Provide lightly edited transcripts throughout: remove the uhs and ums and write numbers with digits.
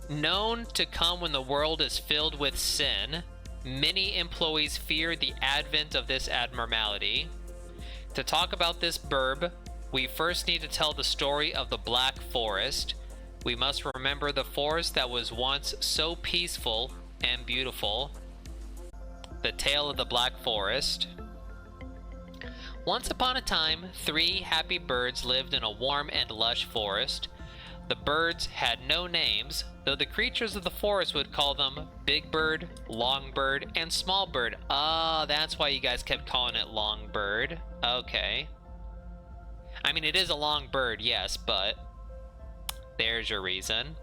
Known to come when the world is filled with sin, many employees fear the advent of this abnormality. To talk about this Birb, we first need to tell the story of the Black Forest. We must remember the forest that was once so peaceful and beautiful. The tale of the Black Forest. Once upon a time, 3 happy birds lived in a warm and lush forest. The birds had no names, though the creatures of the forest would call them Big Bird, Long Bird, and Small Bird. Ah, that's why you guys kept calling it Long Bird. Okay. I mean, it is a long bird, yes, but there's your reason.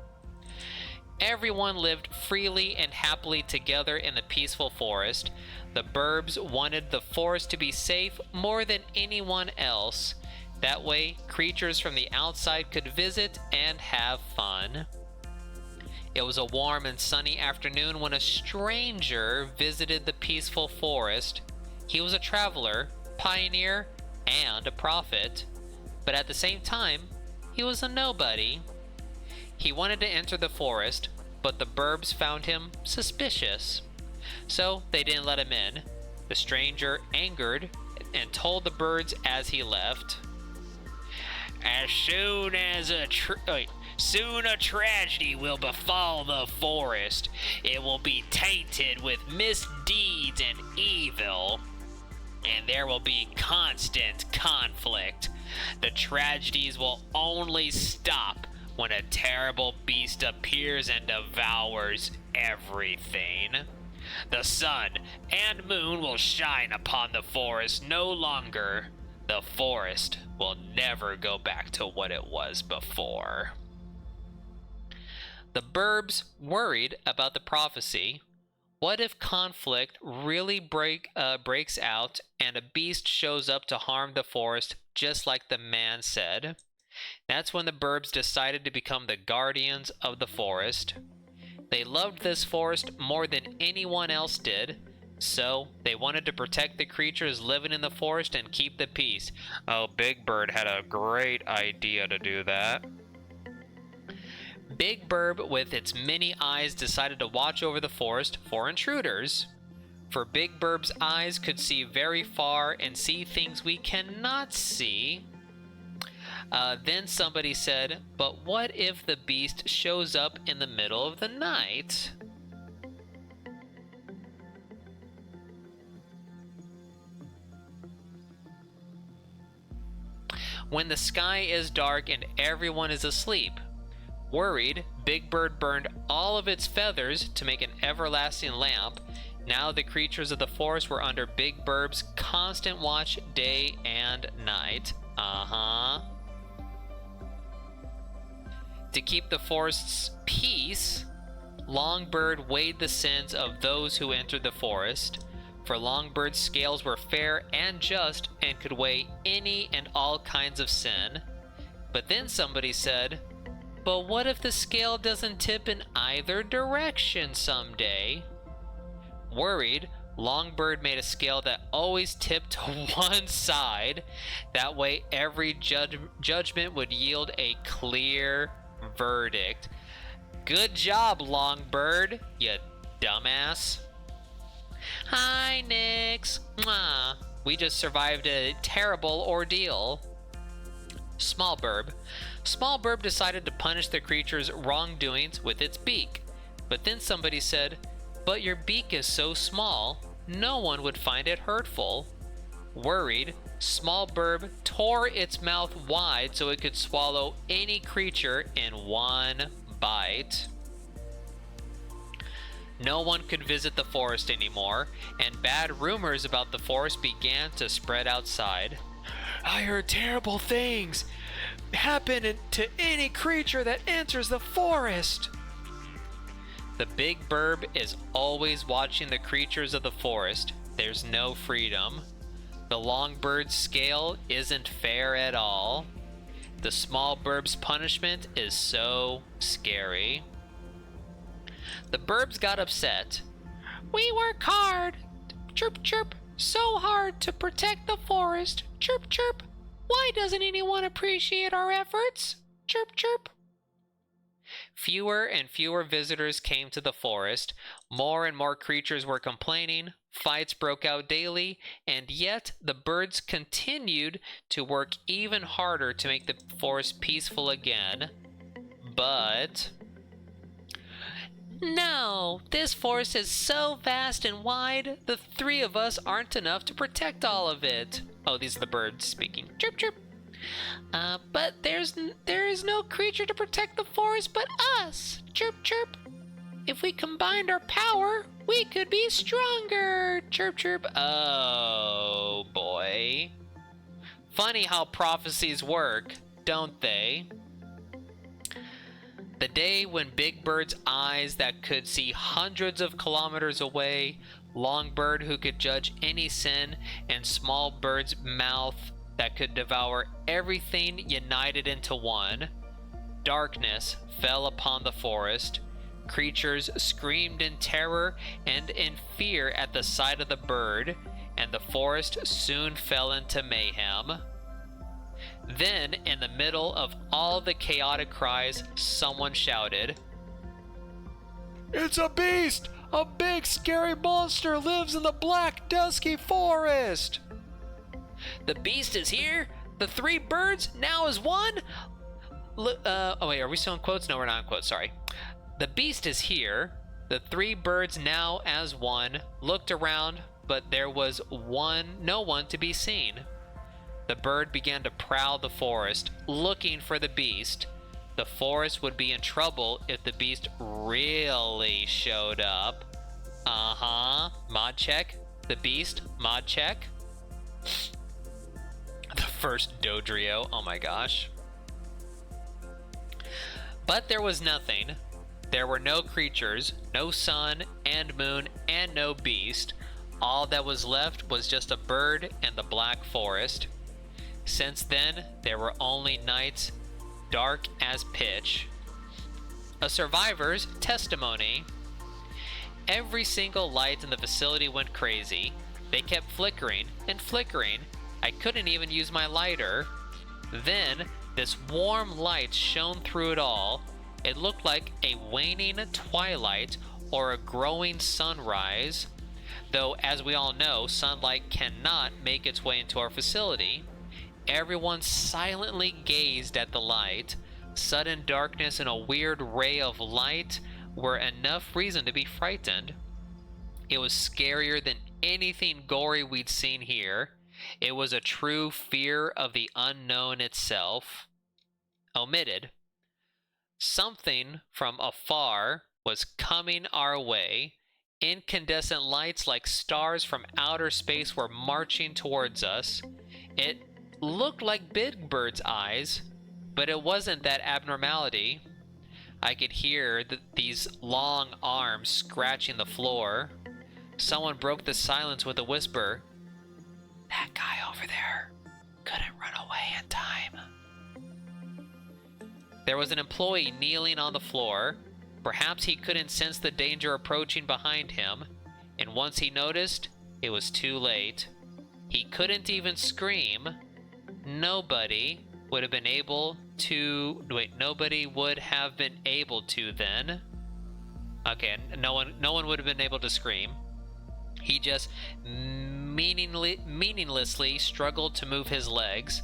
Everyone lived freely and happily together in the peaceful forest. The Birbs wanted the forest to be safe more than anyone else. That way, creatures from the outside could visit and have fun. It was a warm and sunny afternoon when a stranger visited the peaceful forest. He was a traveler, pioneer, and a prophet. But at the same time, he was a nobody. He wanted to enter the forest, but the Birbs found him suspicious. So they didn't let him in. The stranger, angered, and told the birds as he left, Soon a tragedy will befall the forest. It will be tainted with misdeeds and evil, and there will be constant conflict. The tragedies will only stop when a terrible beast appears and devours everything. The sun and moon will shine upon the forest no longer. The forest will never go back to what it was before. The Birbs worried about the prophecy. What if conflict really breaks out and a beast shows up to harm the forest just like the man said? That's when the Birbs decided to become the guardians of the forest. They loved this forest more than anyone else did, so they wanted to protect the creatures living in the forest and keep the peace. Oh, Big Bird had a great idea to do that. Big Birb, with its many eyes, decided to watch over the forest for intruders. For Big Birb's eyes could see very far and see things we cannot see. Then somebody said, but what if the beast shows up in the middle of the night? When the sky is dark and everyone is asleep. Worried, Big Bird burned all of its feathers to make an everlasting lamp. Now the creatures of the forest were under Big Birb's constant watch day and night. To keep the forest's peace, Longbird weighed the sins of those who entered the forest. For Longbird's scales were fair and just and could weigh any and all kinds of sin. But then somebody said, but what if the scale doesn't tip in either direction someday? Worried, Longbird made a scale that always tipped to one side. That way every judgment would yield a clear verdict. Good job, Longbird, you dumbass. Hi, Nix. Mwah. We just survived a terrible ordeal. Small Birb. Small Birb decided to punish the creature's wrongdoings with its beak. But then somebody said, but your beak is so small, no one would find it hurtful. Worried, Small Birb tore its mouth wide so it could swallow any creature in one bite. No one could visit the forest anymore, and bad rumors about the forest began to spread outside. I heard terrible things happen to any creature that enters the forest. The Big Birb is always watching the creatures of the forest. There's no freedom. The Longbird's scale isn't fair at all. The Small Birb's punishment is so scary. The Birbs got upset. We work hard, chirp chirp, so hard to protect the forest, chirp chirp. Why doesn't anyone appreciate our efforts? Chirp chirp. Fewer and fewer visitors came to the forest. More and more creatures were complaining. Fights broke out daily, and yet the birds continued to work even harder to make the forest peaceful again. But no, this forest is so vast and wide, the three of us aren't enough to protect all of it. Oh, these are the birds speaking. Chirp, chirp. But there is no creature to protect the forest but us. Chirp, chirp. If we combined our power, we could be stronger. Chirp, chirp. Oh, boy. Funny how prophecies work, don't they? The day when Big Bird's eyes that could see hundreds of kilometers away, Long Bird who could judge any sin, and Small Bird's mouth that could devour everything united into one. Darkness fell upon the forest. Creatures screamed in terror and in fear at the sight of the bird, and the forest soon fell into mayhem. Then, in the middle of all the chaotic cries, someone shouted, "It's a beast! A big scary monster lives in the black dusky forest!" "The beast is here? The three birds now as one?" Oh wait, are we still in quotes? No, we're not in quotes, sorry. "The beast is here. The three birds now as one looked around, but there was no one to be seen. The bird began to prowl the forest, looking for the beast. The forest would be in trouble if the beast really showed up. Mod check. The beast, mod check. The first Dodrio, oh my gosh. But there was nothing. There were no creatures, no sun and moon, and no beast. All that was left was just a bird and the black forest. Since then, there were only nights dark as pitch. A survivor's testimony. Every single light in the facility went crazy. They kept flickering and flickering. I couldn't even use my lighter. Then, this warm light shone through it all. It looked like a waning twilight or a growing sunrise. Though, as we all know, sunlight cannot make its way into our facility. Everyone silently gazed at the light. Sudden darkness and a weird ray of light were enough reason to be frightened. It was scarier than anything gory we'd seen here. It was a true fear of the unknown itself. Omitted. Something from afar was coming our way. Incandescent lights like stars from outer space were marching towards us. It looked like Big Bird's eyes, but it wasn't that abnormality. I could hear these long arms scratching the floor. Someone broke the silence with a whisper. "That guy over there couldn't run away in time." There was an employee kneeling on the floor. Perhaps he couldn't sense the danger approaching behind him, and once he noticed, it was too late. He couldn't even scream. Nobody would have been able to... nobody would have been able to then. Okay, no one would have been able to scream. He just meaninglessly struggled to move his legs.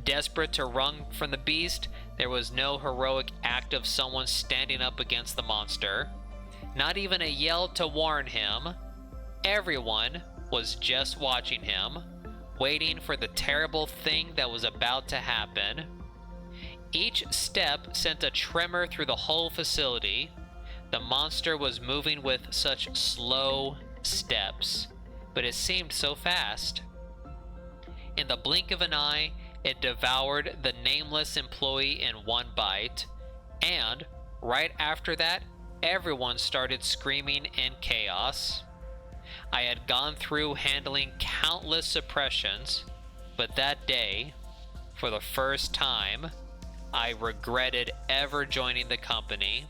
Desperate to run from the beast, there was no heroic act of someone standing up against the monster. Not even a yell to warn him. Everyone was just watching him, waiting for the terrible thing that was about to happen. Each step sent a tremor through the whole facility. The monster was moving with such slow steps, but it seemed so fast. In the blink of an eye, it devoured the nameless employee in one bite, and right after that, everyone started screaming in chaos. I had gone through handling countless suppressions, but that day, for the first time, I regretted ever joining the company.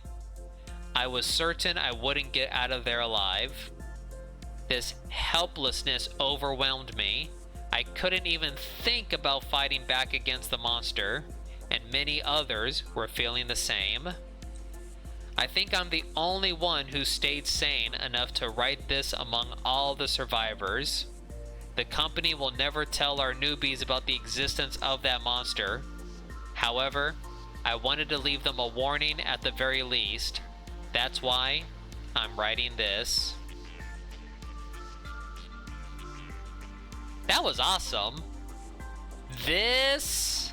I was certain I wouldn't get out of there alive. This helplessness overwhelmed me. I couldn't even think about fighting back against the monster, and many others were feeling the same. I think I'm the only one who stayed sane enough to write this among all the survivors. The company will never tell our newbies about the existence of that monster. However, I wanted to leave them a warning at the very least. That's why I'm writing this. That was awesome. This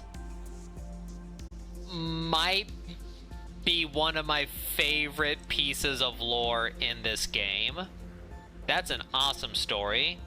might be one of my favorite pieces of lore in this game. That's an awesome story.